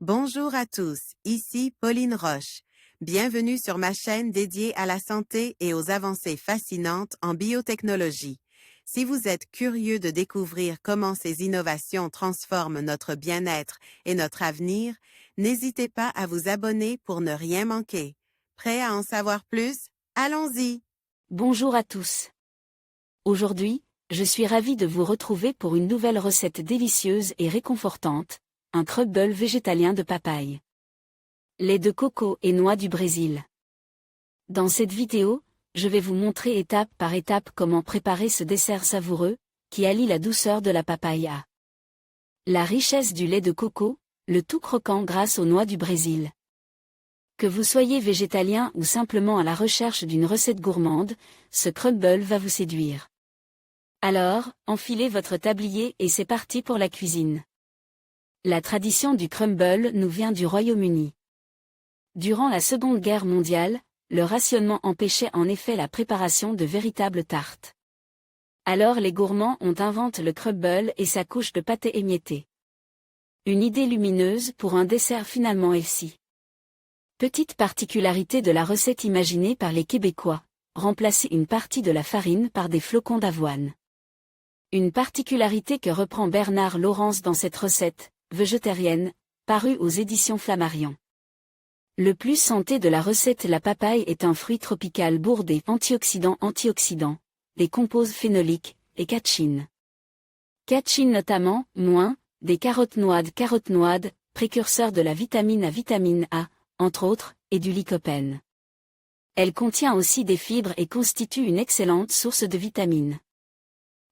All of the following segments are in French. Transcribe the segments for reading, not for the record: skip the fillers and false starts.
Bonjour à tous, ici Pauline Roche. Bienvenue sur ma chaîne dédiée à la santé et aux avancées fascinantes en biotechnologie. Si vous êtes curieux de découvrir comment ces innovations transforment notre bien-être et notre avenir, n'hésitez pas à vous abonner pour ne rien manquer. Prêt à en savoir plus? Allons-y! Bonjour à tous. Aujourd'hui, je suis ravie de vous retrouver pour une nouvelle recette délicieuse et réconfortante, un crumble végétalien de papaye. Lait de coco et noix du Brésil. Dans cette vidéo, je vais vous montrer étape par étape comment préparer ce dessert savoureux, qui allie la douceur de la papaye à la richesse du lait de coco, le tout croquant grâce aux noix du Brésil. Que vous soyez végétalien ou simplement à la recherche d'une recette gourmande, ce crumble va vous séduire. Alors, enfilez votre tablier et c'est parti pour la cuisine. La tradition du crumble nous vient du Royaume-Uni. Durant la Seconde Guerre mondiale, le rationnement empêchait en effet la préparation de véritables tartes. Alors les gourmands ont inventé le crumble et sa couche de pâté émietté. Une idée lumineuse pour un dessert finalement healthy. Petite particularité de la recette imaginée par les Québécois, remplacer une partie de la farine par des flocons d'avoine. Une particularité que reprend Bernard Laurence dans cette recette, végétarienne, parue aux éditions Flammarion. Le plus santé de la recette, la papaye est un fruit tropical bourré antioxydants, des composés phénoliques, et catechine. Catechine notamment, des carotenoïdes, précurseurs de la vitamine A, entre autres, et du lycopène. Elle contient aussi des fibres et constitue une excellente source de vitamines.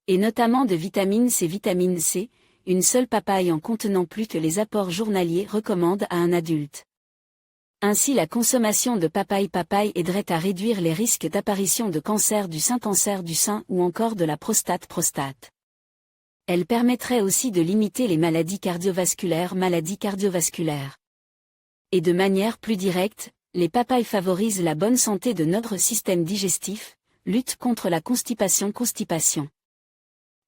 Et notamment de vitamine C, une seule papaye en contenant plus que les apports journaliers recommande à un adulte. Ainsi la consommation de papaye aiderait à réduire les risques d'apparition de cancer du sein ou encore de la prostate. Elle permettrait aussi de limiter les maladies cardiovasculaires. Et de manière plus directe, les papayes favorisent la bonne santé de notre système digestif, lutte contre la constipation.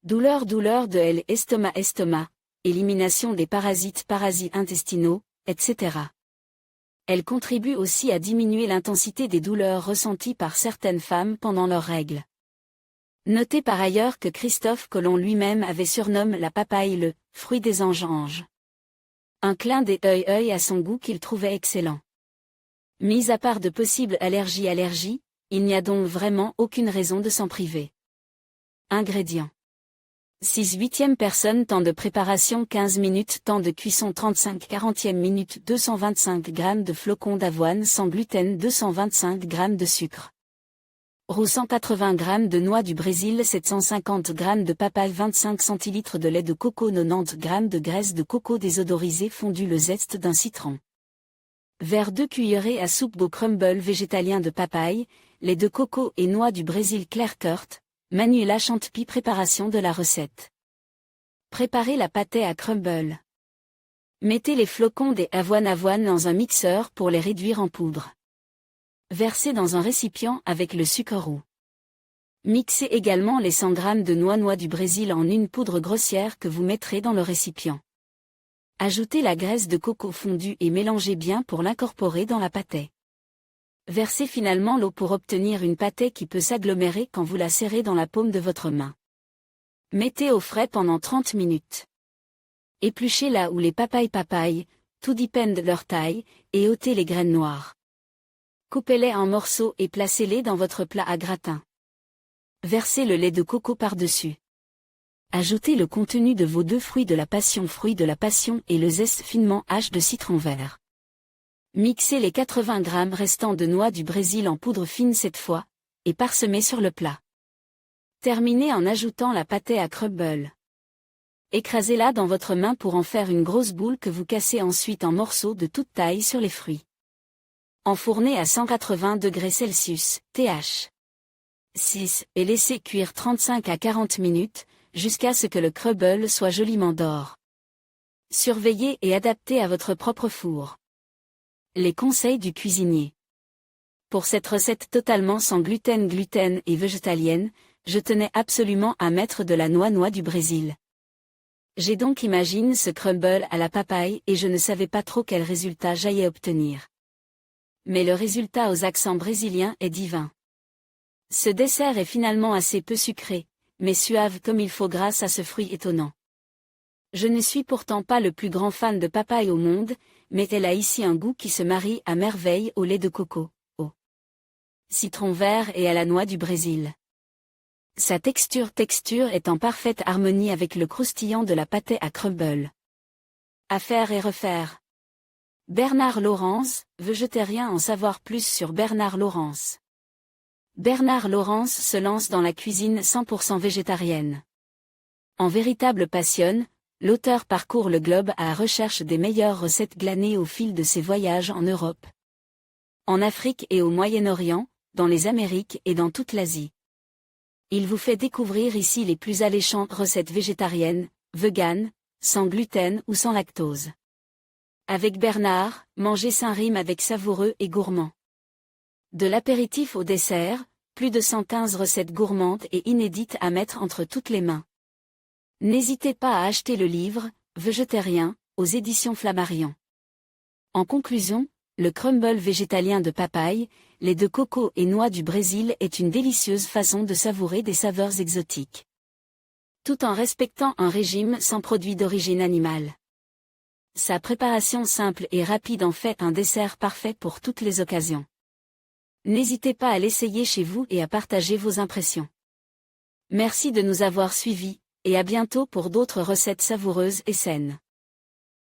Douleur de l'estomac, élimination des parasites intestinaux, etc. Elle contribue aussi à diminuer l'intensité des douleurs ressenties par certaines femmes pendant leurs règles. Notez par ailleurs que Christophe Colomb lui-même avait surnommé la papaye le « fruit des anges ». Un clin d'œil à son goût qu'il trouvait excellent. Mis à part de possibles allergies, il n'y a donc vraiment aucune raison de s'en priver. Ingrédients. 6/8 personne. Temps de préparation 15 minutes. Temps de cuisson 35/40 minutes. 225 g de flocons d'avoine sans gluten. 225 g de sucre. Roux 180 g de noix du Brésil. 750 g de papaye. 25 cl de lait de coco. 90 g de graisse de coco désodorisée fondue. Le zeste d'un citron. Vers 2 cuillerées à soupe au crumble végétalien de papaye, lait de coco et noix du Brésil clair-curt. Manuela Chantepie. Préparation de la recette. Préparez la pâtée à crumble. Mettez les flocons des avoine dans un mixeur pour les réduire en poudre. Versez dans un récipient avec le sucre roux. Mixez également les 100 g de noix du Brésil en une poudre grossière que vous mettrez dans le récipient. Ajoutez la graisse de coco fondue et mélangez bien pour l'incorporer dans la pâtée. Versez finalement l'eau pour obtenir une pâtée qui peut s'agglomérer quand vous la serrez dans la paume de votre main. Mettez au frais pendant 30 minutes. Épluchez là où les papayes, tout dépend de leur taille, et ôtez les graines noires. Coupez-les en morceaux et placez-les dans votre plat à gratin. Versez le lait de coco par-dessus. Ajoutez le contenu de vos 2 fruits de la passion et le zeste finement haché de citron vert. Mixez les 80 g restants de noix du Brésil en poudre fine cette fois, et parsemez sur le plat. Terminez en ajoutant la pâtée à crumble. Écrasez-la dans votre main pour en faire une grosse boule que vous cassez ensuite en morceaux de toute taille sur les fruits. Enfournez à 180 °C, TH. 6 et laissez cuire 35 à 40 minutes, jusqu'à ce que le crumble soit joliment d'or. Surveillez et adaptez à votre propre four. Les conseils du cuisinier. Pour cette recette totalement sans gluten et végétalienne, je tenais absolument à mettre de la noix du Brésil. J'ai donc imaginé ce crumble à la papaye et je ne savais pas trop quel résultat j'allais obtenir. Mais le résultat aux accents brésiliens est divin. Ce dessert est finalement assez peu sucré, mais suave comme il faut grâce à ce fruit étonnant. Je ne suis pourtant pas le plus grand fan de papaye au monde, mais elle a ici un goût qui se marie à merveille au lait de coco, au citron vert et à la noix du Brésil. Sa texture est en parfaite harmonie avec le croustillant de la pâtée à crumble. À faire et refaire. Bernard Laurence, végétarien. En savoir plus sur Bernard Laurence. Bernard Laurence se lance dans la cuisine 100% végétarienne. En véritable passionne, l'auteur parcourt le globe à la recherche des meilleures recettes glanées au fil de ses voyages en Europe, en Afrique et au Moyen-Orient, dans les Amériques et dans toute l'Asie. Il vous fait découvrir ici les plus alléchantes recettes végétariennes, véganes, sans gluten ou sans lactose. Avec Bernard, manger sain rime avec savoureux et gourmand. De l'apéritif au dessert, plus de 115 recettes gourmandes et inédites à mettre entre toutes les mains. N'hésitez pas à acheter le livre « Végétarien » aux éditions Flammarion. En conclusion, le crumble végétalien de papaye, lait de coco et noix du Brésil est une délicieuse façon de savourer des saveurs exotiques. Tout en respectant un régime sans produits d'origine animale. Sa préparation simple et rapide en fait un dessert parfait pour toutes les occasions. N'hésitez pas à l'essayer chez vous et à partager vos impressions. Merci de nous avoir suivis, et à bientôt pour d'autres recettes savoureuses et saines.